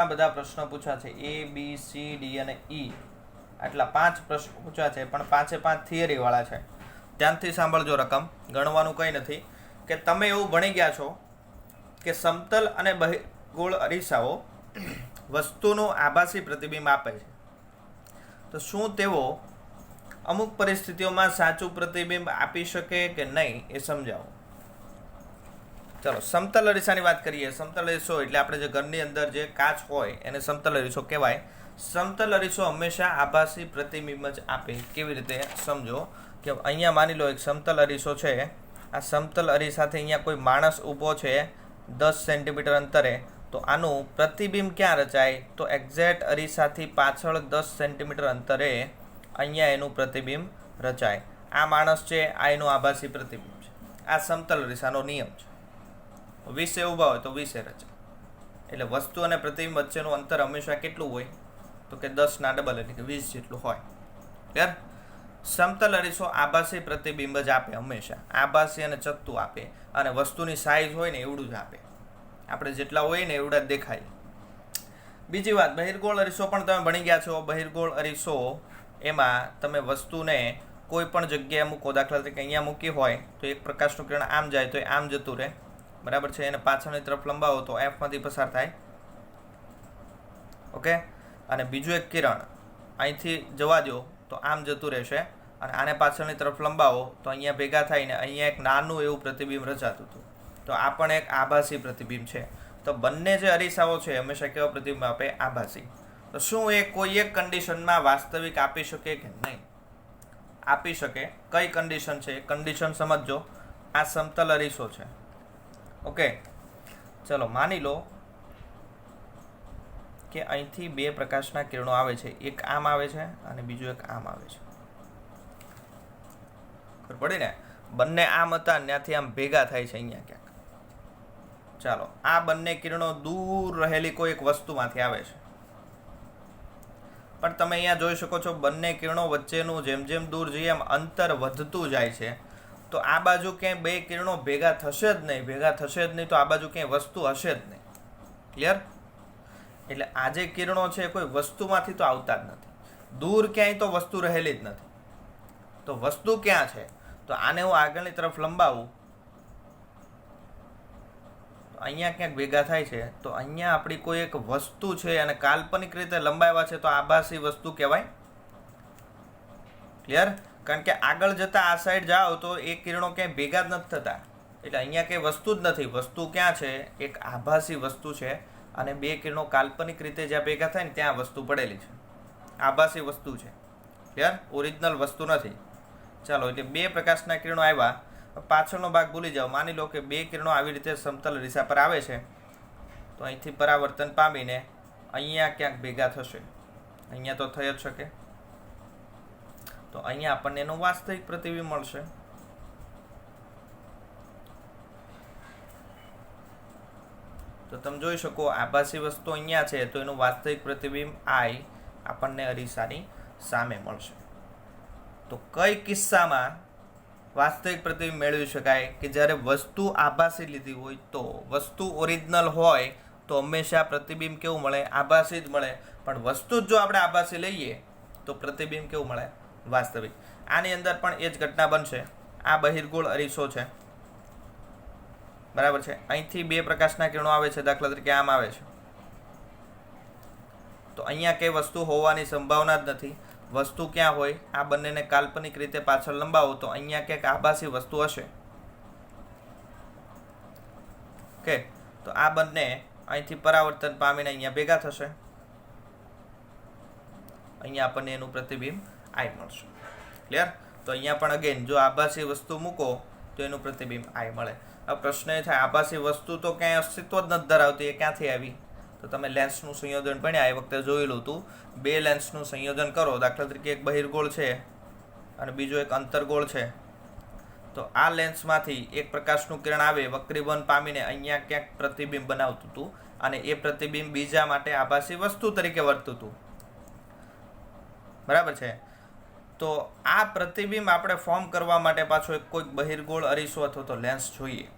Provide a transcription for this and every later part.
આ બધા પ્રશ્નો પૂછ્યા છે એ બી સી ડી અને ઈ આટલા 5 પ્રશ્નો પૂછ્યા છે પણ 5 થિયરી વાળા છે. ધ્યાનથી સાંભળજો. રકમ ગણવાનું કંઈ નથી કે તમે એવું ભણી ગયા છો કે સમતલ અને બહિર્ગોળ અરીસાઓ વસ્તુનું આભાસી પ્રતિબિંબ આપે છે, તો શું તેઓ અમુક પરિસ્થિતિઓમાં સાચું પ્રતિબિંબ આપી શકે કે નહીં એ સમજાવો. ચલો સમતલ અરીસાની વાત કરીએ. સમતલ અરીસો એટલે આપણે જે ઘરની અંદર જે કાચ હોય એને સમતલ અરીસો કહેવાય. સમતલ અરીસો હંમેશા આભાસી પ્રતિબિંબ જ આપે. કેવી રીતે સમજો કે અહીંયા માની લો એક સમતલ અરીસો છે. આ સમતલ અરીસાથી અહીંયા કોઈ માણસ ઊભો છે 10 સેન્ટીમીટર અંતરે, તો આનું પ્રતિબિંબ ક્યાં રચાય? તો એક્ઝેક્ટ અરીસાથી પાછળ 10 સેન્ટીમીટર અંતરે અહીંયા એનું પ્રતિબિંબ રચાય. આ માણસ છે, આ એનું આભાસી પ્રતિબિંબ છે. આ સમતલ અરીસાનો નિયમ છે. 20 ઊભા હોય તો 20 રચાય. એટલે વસ્તુ અને પ્રતિબિંબ વચ્ચેનું અંતર હંમેશા કેટલું હોય? તો કે 10 ના ડબલ એટલે કે 20 જેટલું હોય. ક્લિયર? સમતલ અરીસો આભાસી પ્રતિબિંબ જ આપે હંમેશા. આભાસી અને ચત્તુ આપે, અને વસ્તુની સાઈઝ હોય ને એવડું જ આપે. આપણે જેટલા હોય ને એવડા જ દેખાય. બીજી વાત, બહિર્ગોળ અરીસો પણ તમે ભણી ગયા છો. બહિર્ગોળ અરીસો એમાં તમે વસ્તુને કોઈ પણ જગ્યાએ મૂકો, દાખલા તરીકે અહીંયા મૂકી હોય તો એક પ્રકાશનું કિરણ આમ જાય તો એ આમ જતું રહે, બરાબર છે. એને પાછળની તરફ લંબાવો તો એફમાંથી પસાર થાય. ઓકે. અને બીજું એક કિરણ અહીંથી જવા દો તો આમ જતું રહેશે, અને આને પાછળની તરફ લંબાવો તો અહીંયા ભેગા થઈને અહીંયા એક નાનું એવું પ્રતિબિંબ રચાતું હતું. તો આ પણ એક આભાસી પ્રતિબિંબ છે. તો બંને જે અરીસાઓ છે હંમેશા કેવા પ્રતિબિંબ આપે? આભાસી. તો શું એ કોઈ એક કન્ડિશનમાં વાસ્તવિક આપી શકે કે નહીં? આપી શકે. કઈ કન્ડિશન છે? કન્ડિશન સમજજો. આ સમતલ અરીસો છે. ઓકે, ચલો માની લો કે અહીંથી 2 પ્રકાશના કિરણો આવે છે. એક આમ આવે છે અને બીજું એક આમ આવે છે. ખબર પડી ને? બંને આમ હતા, ત્યાંથી આમ ભેગા થાય છે અહીંયા ક્યાંક. ચાલો, આ બંને કિરણો દૂર રહેલી કોઈ એક વસ્તુમાંથી આવે છે. પણ તમે અહીંયા જોઈ શકો છો બંને કિરણો વચ્ચેનું જેમ જેમ દૂર જઈએ એમ અંતર વધતું જાય છે. તો આ બાજુ ક્યાંય 2 કિરણો ભેગા થશે જ નહીં. ભેગા થશે જ નહીં તો આ બાજુ ક્યાંય વસ્તુ હશે જ નહીં. ક્લિયર? એટલે આ જે કિરણો છે કોઈ વસ્તુમાંથી તો આવતા જ નથી. દૂર ક્યાંય તો વસ્તુ રહેલી જ નથી. તો વસ્તુ ક્યાં છે? તો આને હું આગળની તરફ લંબાવું તો અહીંયા ક્યાંક ભેગા થાય છે. તો અહીંયા આપણી કોઈ એક વસ્તુ છે અને કાલ્પનિક રીતે લંબાવ્યા છે, તો આભાસી વસ્તુ કહેવાય. ક્લિયર? કારણ કે આગળ જતા આ સાઈડ જાઓ તો એ કિરણો ક્યાંય ભેગા જ નથી થતા. એટલે અહીંયા કંઈ વસ્તુ જ નથી. વસ્તુ ક્યાં છે? એક આભાસી વસ્તુ છે, અને 2 કિરણો કાલ્પનિક રીતે જ્યાં ભેગા થાય ને ત્યાં વસ્તુ પડેલી છે. આભાસી વસ્તુ છે. ક્લિયર? ઓરિજિનલ વસ્તુ નથી. ચાલો, એટલે 2 પ્રકાશના કિરણો આવ્યા. પાછળનો ભાગ ભૂલી જાઓ. માની લો કે 2 કિરણો આવી રીતે સમતલ અરીસા પર આવે છે, તો અહીંથી પરાવર્તન પામીને અહીંયા ક્યાંક ભેગા થશે. અહીંયા તો થઈ જ શકે. તો અહીંયા આપણને એનું વાસ્તવિક પ્રતિબિંબ મળશે. તો તમે જોઈ શકો આભાસી વસ્તુ અહીંયા છે, તો એનું વાસ્તવિક પ્રતિબિંબ I આપણને અરીસાની સામે મળશે. તો કઈ કિસ્સામાં વાસ્તવિક પ્રતિબિંબ મેળવી શકાય? કે જ્યારે વસ્તુ આભાસી લીધી હોય. તો વસ્તુ ઓરિજિનલ હોય તો હંમેશા પ્રતિબિંબ કેવું મળે? આભાસી જ મળે. પણ વસ્તુ જ જો આપણે આભાસી લઈએ તો પ્રતિબિંબ કેવું મળે? વાસ્તવિક. આની અંદર પણ એ જ ઘટના બનશે. આ બહિર્ગોળ અરીસો છે, બરાબર છે. અહીંથી 2 પ્રકાશના કિરણો આવે છે, દાખલા તરીકે આમ આવે છે. તો અહીંયા કઈ વસ્તુ હોવાની સંભાવના જ નથી. વસ્તુ ક્યાં હોય? આ બંનેને કાલ્પનિક રીતે પાછળ લંબાવો તો અહીંયા ક્યાંક આભાસી વસ્તુ હશે. ઓકે, તો આ બંને અહીંથી પરાવર્તન પામીને અહીંયા ભેગા થશે. અહીંયા આપણને એનું પ્રતિબિંબ I મળશે. ક્લિયર? તો અહીંયા પણ અગેન જો આભાસી વસ્તુ મૂકો તો એનું પ્રતિબિંબ I મળે. હવે પ્રશ્ન એ થાય, આભાસી વસ્તુ તો ક્યાંય અસ્તિત્વ જ નથી ધરાવતી, એ ક્યાંથી આવી? તો તમે લેન્સનું સંયોજન ભણ્યા એ વખતે જોયેલું હતું. 2 લેન્સનું સંયોજન કરો. દાખલા તરીકે એક બહિર્ગોળ છે અને બીજો એક અંતર્ગોળ છે. તો આ લેન્સમાંથી એક પ્રકાશનું કિરણ આવે, વક્રીભવન પામીને અહીંયા ક્યાંક પ્રતિબિંબ બનાવતું હતું, અને એ પ્રતિબિંબ બીજા માટે આભાસી વસ્તુ તરીકે વર્તતું હતું. બરાબર છે. તો આ પ્રતિબિંબ આપણે ફોર્મ કરવા માટે પાછો એક કોઈક બહિર્ગોળ અરીસો અથવા તો લેન્સ જોઈએ.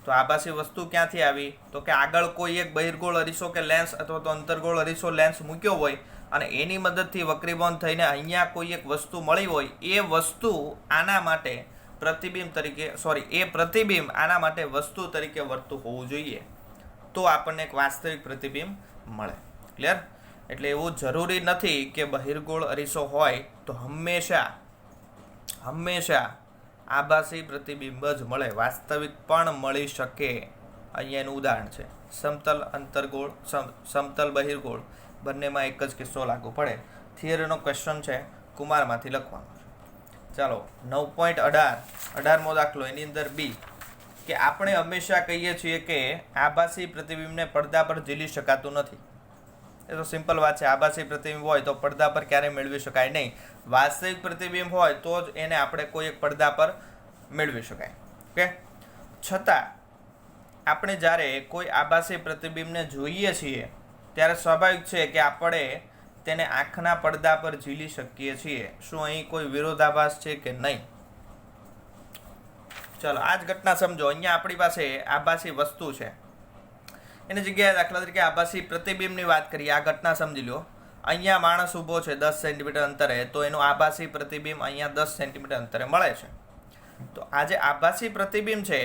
તો આભાસી વસ્તુ ક્યાંથી આવી? તો કે આગળ કોઈ એક બહિર્ગોળ અરીસો કે લેન્સ અથવા તો અંતર્ગોળ અરીસો લેન્સ મૂક્યો હોય અને એની મદદથી વક્રીભવન થઈને અહીંયા કોઈ એક વસ્તુ મળી હોય, એ વસ્તુ આના માટે પ્રતિબિંબ તરીકે એ પ્રતિબિંબ આના માટે વસ્તુ તરીકે વર્તું હોવું જોઈએ, તો આપણને એક વાસ્તવિક પ્રતિબિંબ મળે. ક્લિયર? એટલે એવું જરૂરી નથી કે બહિર્ગોળ અરીસો હોય તો હંમેશા આભાસી પ્રતિબિંબ જ મળે, વાસ્તવિક પણ મળી શકે. અહીંયા એનું ઉદાહરણ છે સમતલ અંતર્ગોળ, સમતલ બહિર્ગોળ, બંનેમાં એક જ કિસ્સો લાગુ પડે. થિયરીનો ક્વેશ્ચન છે, કુમારમાંથી લખવાનો છે. ચાલો 9.18 દાખલો, એની અંદર બી કે આપણે હંમેશા કહીએ છીએ કે આભાસી પ્રતિબિંબને પડદા પર ઝીલી શકાતું નથી. એ તો સિમ્પલ વાત છે. આભાસી પ્રતિબિંબ હોય તો પડદા પર ક્યારેય મેળવી શકાય નહીં. વાસ્તવિક પ્રતિબિંબ હોય તો જ એને આપણે કોઈ એક પડદા પર મેળવી શકાય. ઓકે, છતાં આપણે જ્યારે કોઈ આભાસી પ્રતિબિંબને જોઈએ છીએ ત્યારે સ્વાભાવિક છે કે આપણે તેને આંખના પડદા પર ઝીલી શકીએ છીએ. શું અહીં કોઈ વિરોધાભાસ છે કે નહીં? ચાલો આ જ ઘટના સમજો. અહીંયા આપણી પાસે આભાસી વસ્તુ છે, એની જગ્યાએ દાખલા તરીકે આભાસી પ્રતિબિંબની વાત કરીએ. આ ઘટના સમજી લો. અહીંયા માણસ ઊભો છે 10 સેન્ટીમીટર અંતરે, તો એનું આભાસી પ્રતિબિંબ અહીંયા 10 સેન્ટીમીટર અંતરે મળે છે. તો આ જે આભાસી પ્રતિબિંબ છે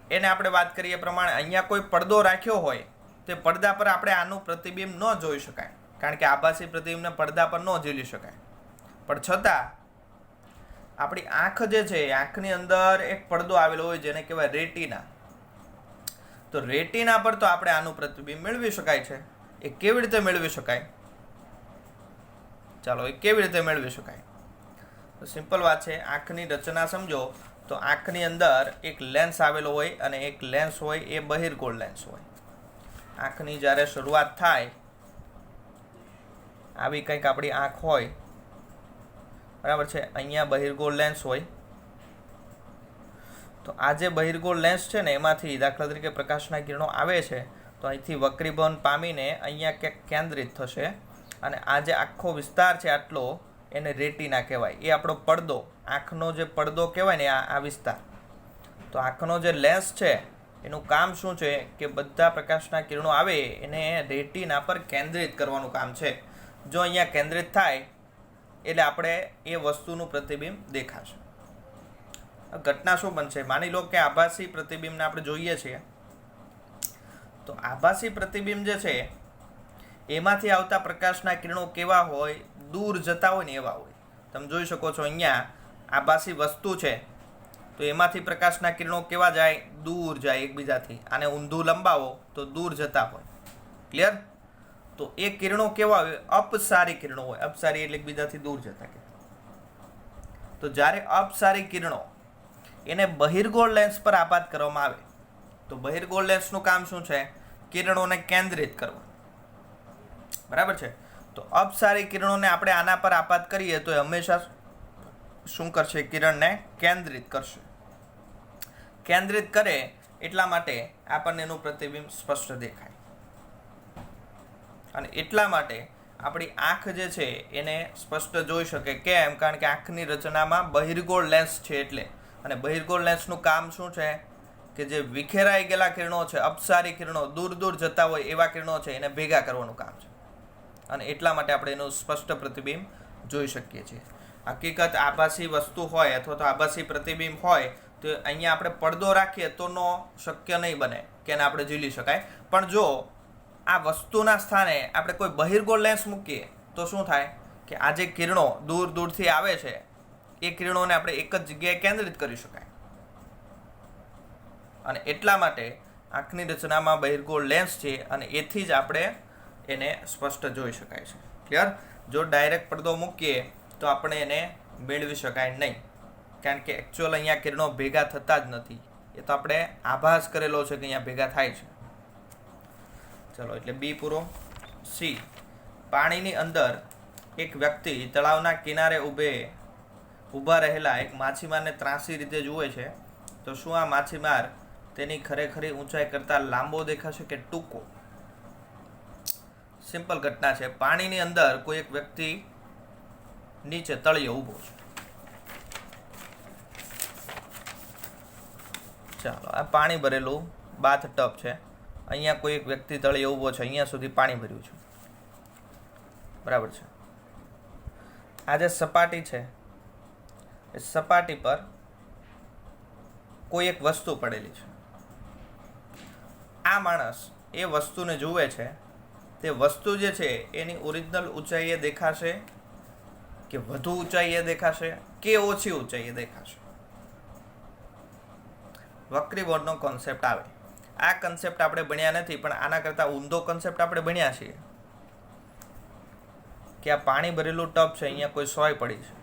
એને આપણે વાત કરીએ પ્રમાણે અહીંયા કોઈ પડદો રાખ્યો હોય તે પડદા પર આપણે આનું પ્રતિબિંબ ન જોઈ શકાય, કારણ કે આભાસી પ્રતિબિંબને પડદા પર ન ઝીલી શકાય. પણ છતાં આપણી આંખ જે છે, આંખની અંદર એક પડદો આવેલો હોય જેને કહેવાય રેટિના. તો રેટિના પર તો આપણે આનું પ્રતિબિંબ મેળવી શકાય છે. એ કેવી રીતે મેળવી શકાય? ચાલો, એ કેવી રીતે મેળવી શકાય? તો સિમ્પલ વાત છે. આંખની રચના સમજો તો આંખની અંદર એક લેન્સ આવેલો હોય અને એક લેન્સ હોય એ બહિર્ગોળ લેન્સ હોય. આંખની જ્યારે શરૂઆત થાય, આવી કંઈક આપણી આંખ હોય, બરાબર છે. અહીંયા બહિર્ગોળ લેન્સ હોય. તો આ જે બહિર્ગોળ લેન્સ છે ને, એમાંથી દાખલા તરીકે પ્રકાશના કિરણો આવે છે તો અહીંથી વક્રીભવન પામીને અહીંયા ક્યાંક કેન્દ્રિત થશે અને આ જે આખો વિસ્તાર છે આટલો, એને રેટિના કહેવાય. એ આપણો પડદો, આંખનો જે પડદો કહેવાય ને, આ વિસ્તાર. તો આંખનો જે લેન્સ છે એનું કામ શું છે કે બધા પ્રકાશના કિરણો આવે એને રેટિના પર કેન્દ્રિત કરવાનું કામ છે. જો અહીંયા કેન્દ્રિત થાય એટલે આપણે એ વસ્તુનું પ્રતિબિંબ દેખાશે. ઘટના શું બનશે? માની લો કે આભાસી પ્રતિબિંબને આપણે જોઈએ છીએ, તો આભાસી પ્રતિબિંબ જે છે એમાંથી આવતા પ્રકાશના કિરણો કેવા હોય? દૂર જતા હોય ને એવા હોય. તમે જોઈ શકો છો અહીંયા આભાસી વસ્તુ છે તો એમાંથી પ્રકાશના કિરણો કેવા જાય? દૂર જાય એકબીજાથી. આને ઊંધું લંબાવો તો દૂર જતા હોય. ક્લિયર? તો એ કિરણો કેવા હોય? અપસારી કિરણો હોય. અપસારી એટલે એકબીજાથી દૂર જતા. તો જ્યારે અપસારી કિરણો એને બહિર્ગોળ લેન્સ પર આપાત કરવામાં આવે તો બહિર્ગોળ લેન્સનું કામ શું છે? કિરણોને કેન્દ્રિત કરવા. બરાબર છે. તો અપસારી કિરણોને આપણે આના પર આપાત કરીએ તો એ હંમેશા શું કરશે? કિરણને કેન્દ્રિત કરશે. કેન્દ્રિત કરે એટલા માટે આપણને એનું પ્રતિબિંબ સ્પષ્ટ દેખાય. અને એટલા માટે આપણી આંખ જે છે એને સ્પષ્ટ જોઈ શકે. કેમ? કારણ કે આંખની રચનામાં બહિર્ગોળ લેન્સ છે એટલે. અને બહિર્ગોળ લેન્સનું કામ શું છે? કે જે વિખેરાઈ ગયેલા કિરણો છે, અપસારી કિરણો, દૂર દૂર જતા હોય એવા કિરણો છે, એને ભેગા કરવાનું કામ છે. અને એટલા માટે આપણે એનું સ્પષ્ટ પ્રતિબિંબ જોઈ શકીએ છીએ. હકીકત આભાસી વસ્તુ હોય અથવા તો આભાસી પ્રતિબિંબ હોય તો અહીંયા આપણે પડદો રાખીએ તો શક્ય નહીં બને કે એને આપણે ઝીલી શકાય. પણ જો આ વસ્તુના સ્થાને આપણે કોઈ બહિર્ગોળ લેન્સ મૂકીએ તો શું થાય કે આ જે કિરણો દૂર દૂરથી આવે છે એ કિરણોને આપણે એક જ જગ્યાએ કેન્દ્રિત કરી શકાય. અને એટલા માટે આંખની રચનામાં બહિર્ગોળ લેન્સ છે અને એથી જ આપણે એને સ્પષ્ટ જોઈ શકાય છે. ક્લિયર? જો ડાયરેક્ટ પડદો મૂકીએ તો આપણે એને મેળવી શકાય નહીં, કારણ કે એકચ્યુઅલ અહીંયા કિરણો ભેગા થતા જ નથી. એ તો આપણે આભાસ કરેલો છે કે અહીંયા ભેગા થાય છે. ચલો, એટલે બી પૂરો. સી, પાણીની અંદર એક વ્યક્તિ તળાવના કિનારે ઊભા રહેલા એક માછીમારને ત્રાંસી રીતે જુએ છે. તો શું આ માછીમાર તેની ખરેખરી ઊંચાઈ કરતાં લાંબો દેખાશે કે ટૂંકો? સિમ્પલ ઘટના છે. પાણીની અંદર કોઈ એક વ્યક્તિ નીચે તળિયે ઊભો છે. ચાલો, આ પાણી ભરેલું બાથ ટબ છે, અહીંયા કોઈ એક વ્યક્તિ તળિયે ઊભો છે, અહીંયા સુધી પાણી ભર્યું છે, બરાબર છે. આ જે સપાટી છે એ સપાટી પર કોઈ એક વસ્તુ પડેલી છે. આ માણસ એ વસ્તુને જુએ છે. તે વસ્તુ જે છે એની ઓરિજિનલ ઊંચાઈએ દેખાશે કે વધુ ઊંચાઈએ દેખાશે કે ઓછી ઊંચાઈએ દેખાશે? વક્રીબોર્ડનો કોન્સેપ્ટ આવે. આ કન્સેપ્ટ આપણે ભણ્યા નથી, પણ આના કરતાં ઊંધો કન્સેપ્ટ આપણે ભણ્યા છીએ કે આ પાણી ભરેલું ટબ છે, અહીંયા કોઈ સોય પડી છે.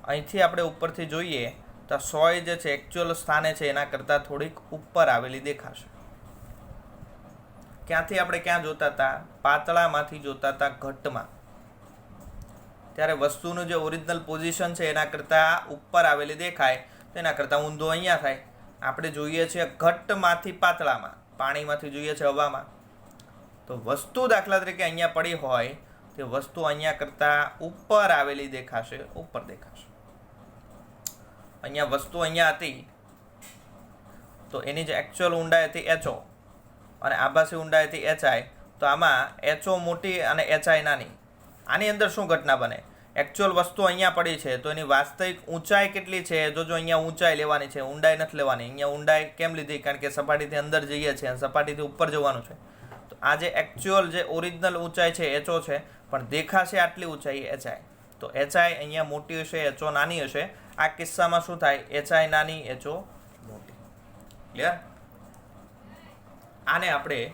અહીંથી આપણે ઉપરથી જોઈએ તો સોય જે છે એકચ્યુઅલ સ્થાને છે એના કરતાં થોડીક ઉપર આવેલી દેખાશે. ક્યાંથી આપણે ક્યાં જોતા હતા? પાતળામાંથી જોતા હતા ઘટમાં. ત્યારે વસ્તુનું જે ઓરિજિનલ પોઝિશન છે એના કરતાં ઉપર આવેલી દેખાય, તેના કરતાં ઊંધો અહીંયા થાય. આપણે જોઈએ છીએ ઘટમાંથી પાતળામાં, પાણીમાંથી જોઈએ છે હવામાં. તો વસ્તુ દાખલા તરીકે અહીંયા પડી હોય, તે વસ્તુ અહીંયા કરતાં ઉપર આવેલી દેખાશે, ઉપર દેખાશે. અહીંયા વસ્તુ અહીંયા હતી તો એની જે એકચ્યુઅલ ઊંડાઈ હતી HO અને આભાસી ઊંડાઈ હતી HI, તો આમાં HO મોટી અને HI નાની. આની અંદર શું ઘટના બને? એકચ્યુઅલ વસ્તુ અહીંયા પડી છે તો એની વાસ્તવિક ઊંચાઈ કેટલી છે? જો અહીંયા ઊંચાઈ લેવાની છે, ઊંડાઈ નથી લેવાની. અહીંયા ઊંડાઈ કેમ લીધી? કારણ કે સપાટીથી અંદર જઈએ છીએ અને સપાટીથી ઉપર જવાનું છે. તો આ જે એકચ્યુઅલ જે ઓરિજિનલ ઊંચાઈ છે HO છે, પણ દેખાશે આટલી ઊંચાઈ HI. તો HI અહીંયા મોટી હશે, HO નાની હશે. આ કિસ્સામાં શું થાય? HI નાની, HO મોટી. ક્લિયર? આને આપણે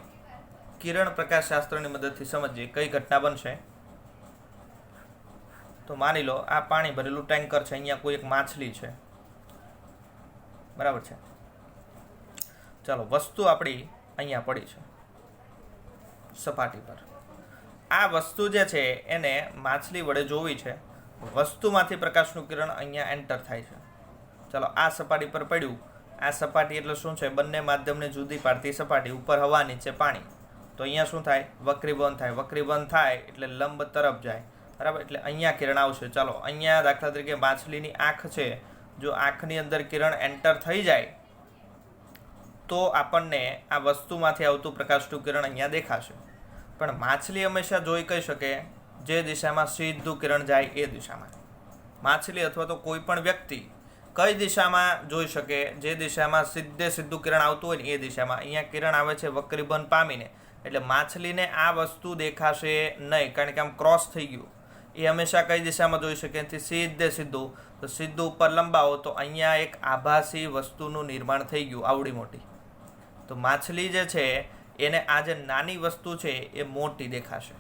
કિરણ પ્રકાશશાસ્ત્રની મદદથી સમજીએ. કઈ ઘટના બનશે? તો માની લો આ પાણી ભરેલું ટેન્કર છે, અહીંયા કોઈ એક માછલી છે, બરાબર છે. ચાલો, વસ્તુ આપણી અહીંયા પડી છે સપાટી પર. આ વસ્તુ જે છે એને માછલી વડે જોવી છે. વસ્તુમાંથી પ્રકાશનું કિરણ અહીંયા એન્ટર થાય છે. ચાલો, આ સપાટી પર પડ્યું. આ સપાટી એટલે શું છે? બંને માધ્યમને જુદી પાડતી સપાટી. ઉપર હવા, નીચે પાણી. તો અહીંયા શું થાય? વક્રીભવન થાય. વક્રીભવન થાય એટલે લંબ તરફ જાય, બરાબર. એટલે અહીંયા કિરણ આવશે. ચાલો, અહીંયા દાખલા તરીકે માછલીની આંખ છે. જો આંખની અંદર કિરણ એન્ટર થઈ જાય તો આપણને આ વસ્તુમાંથી આવતું પ્રકાશનું કિરણ અહીંયા દેખાશે. પણ માછલી હંમેશા જોઈ કઈ શકે? જે દિશામાં સીધું કિરણ જાય એ દિશામાં. માછલી અથવા તો કોઈ પણ વ્યક્તિ કઈ દિશામાં જોઈ શકે? જે દિશામાં સીધું કિરણ આવતું હોય ને એ દિશામાં. અહીંયા કિરણ આવે છે વક્રીભવન પામીને, એટલે માછલીને આ વસ્તુ દેખાશે નહીં, કારણ કે આમ ક્રોસ થઈ ગયું. એ હંમેશા કઈ દિશામાં જોઈ શકે? એથી સીધું. તો સીધું ઉપર લંબાવો તો અહીંયા એક આભાસી વસ્તુનું નિર્માણ થઈ ગયું, આવડી મોટી. તો માછલી જે છે એને આ જે નાની વસ્તુ છે એ મોટી દેખાશે.